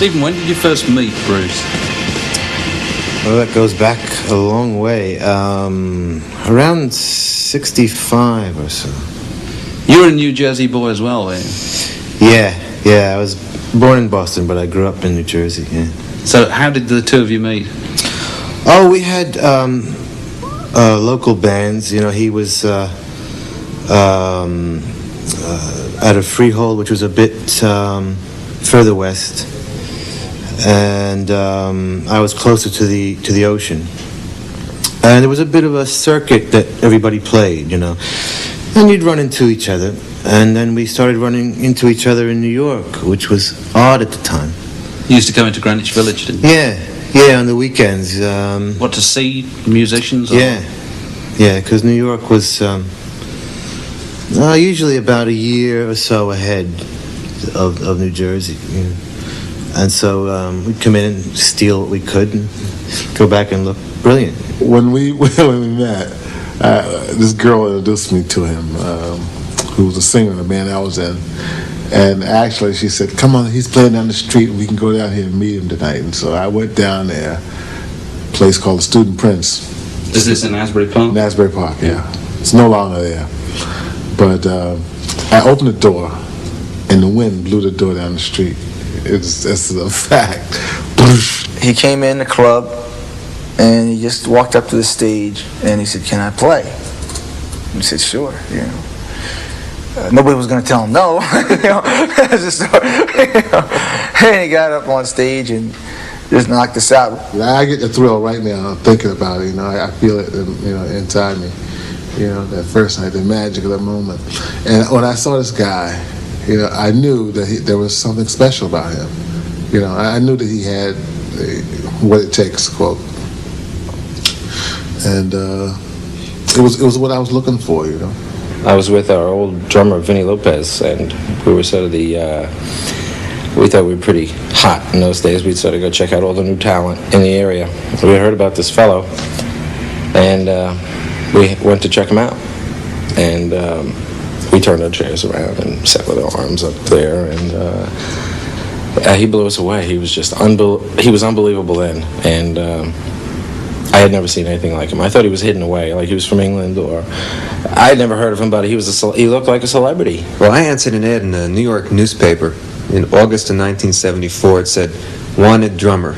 Stephen, when did you first meet Bruce? Well, that goes back a long way. Around 65 or so. You're a New Jersey boy as well, eh? Yeah. I was born in Boston, but I grew up in New Jersey, yeah. So how did the two of you meet? Oh, we had local bands. You know, he was at a Freehold, which was a bit further west, and I was closer to the ocean. And there was a bit of a circuit that everybody played, you know, and you'd run into each other. And then we started running into each other in New York, which was odd at the time. You used to come into Greenwich Village, didn't you? Yeah, on the weekends. What, to see musicians? Or? Yeah, because New York was usually about a year or so ahead of New Jersey. You know. And so we'd come in and steal what we could and go back and look brilliant. When we met, this girl introduced me to him, who was a singer in the band I was in. And actually, she said, "Come on, he's playing down the street. We can go down here and meet him tonight." And so I went down there, a place called the Student Prince. Is this in Asbury Park? In Asbury Park, yeah. It's no longer there. But I opened the door, and the wind blew the door down the street. It's a fact. He came in the club, and he just walked up to the stage, and he said, "Can I play?" And I said, "Sure," you know. Nobody was going to tell him no, you know. That's the story. You know. And he got up on stage and just knocked us out. I get the thrill right now thinking about it. You know, I feel it, inside me. You know, that first night, the magic of that moment. And when I saw this guy, you know, I knew that there was something special about him. You know, I knew that he had what it takes, quote. And it was what I was looking for, you know. I was with our old drummer, Vinny Lopez, and we were sort of we thought we were pretty hot in those days. We'd sort of go check out all the new talent in the area. We heard about this fellow, and we went to check him out. And we turned our chairs around and sat with our arms up there, and he blew us away. He was just he was unbelievable then, and I had never seen anything like him. I thought he was hidden away, like he was from England, or I had never heard of him, but he looked like a celebrity. Well, I answered an ad in a New York newspaper in August of 1974. It said, "Wanted drummer."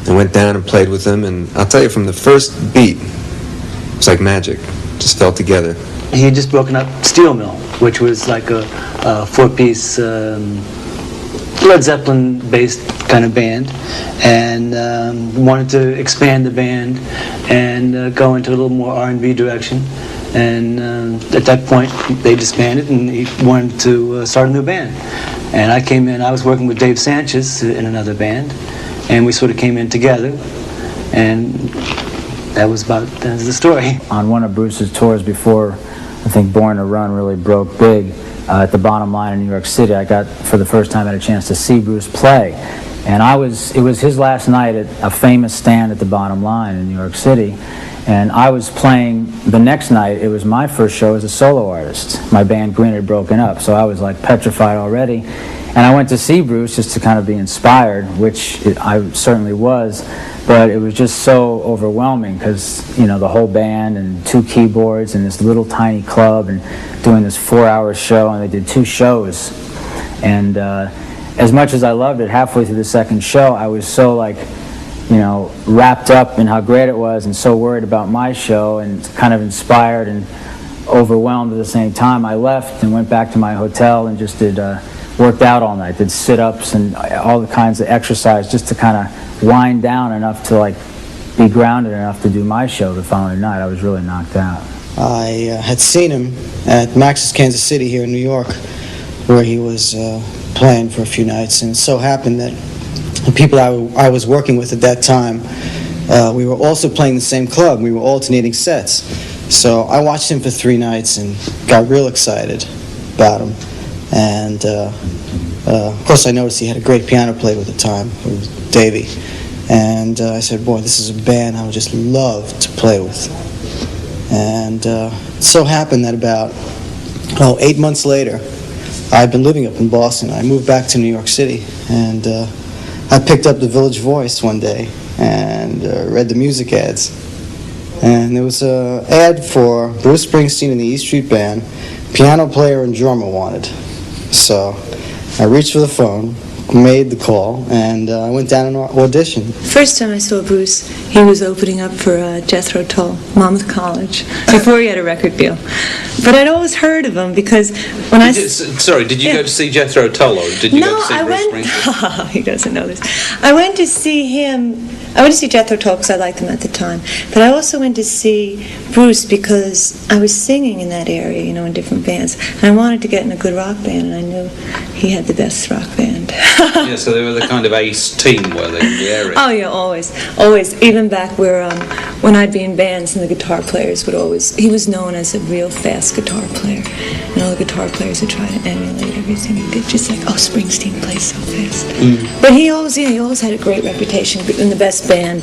I went down and played with him, and I'll tell you, from the first beat, it was like magic. Just fell together. He had just broken up Steel Mill, which was like a four-piece Led Zeppelin-based kind of band, and wanted to expand the band and go into a little more R&B direction. And at that point, they disbanded, and he wanted to start a new band. And I came in. I was working with Dave Sanchez in another band, and we sort of came in together, and that's the story. On one of Bruce's tours before, I think Born to Run really broke big, at the Bottom Line in New York City, I got, for the first time, had a chance to see Bruce play. And it was his last night at a famous stand at the Bottom Line in New York City. And I was playing the next night. It was my first show as a solo artist. My band Green had broken up, so I was like petrified already. And I went to see Bruce just to kind of be inspired, which I certainly was. But it was just so overwhelming because, you know, the whole band and two keyboards and this little tiny club and doing this 4-hour show, and they did 2 shows. And as much as I loved it, halfway through the second show, I was so, like, you know, wrapped up in how great it was and so worried about my show and kind of inspired and overwhelmed at the same time. I left and went back to my hotel and just worked out all night, did sit-ups and all the kinds of exercise just to kind of wind down enough to, like, be grounded enough to do my show the following night. I was really knocked out. I had seen him at Max's Kansas City here in New York, where he was playing for a few nights, and it so happened that the people I was working with at that time, we were also playing the same club. We were alternating sets. So I watched him for 3 nights and got real excited about him. And of course I noticed he had a great piano player at the time, it was Davey. And I said, boy, this is a band I would just love to play with. And it so happened that about 8 months later, I'd been living up in Boston. I moved back to New York City, and I picked up the Village Voice one day and read the music ads. And there was an ad for Bruce Springsteen and the E Street Band, piano player and drummer wanted. So I reached for the phone, made the call, and I went down and auditioned. First time I saw Bruce, he was opening up for Jethro Tull, Monmouth College, before he had a record deal. But I'd always heard of him because when Sorry, did you go to see Jethro Tull, or did you go to see Bruce Springsteen? He doesn't know this. I went to see him. I went to see Jethro Tull because I liked him at the time. But I also went to see Bruce because I was singing in that area, you know, in different bands. And I wanted to get in a good rock band, and I knew he had the best rock band. Yeah, so they were the kind of ace team, were they, in the area? Oh yeah, always. Even back where when I'd be in bands and the guitar players would always. He was known as a real fast guitar player, and all the guitar players would try to emulate everything he did, just like, oh, Springsteen plays so fast. But he always had a great reputation in the best band.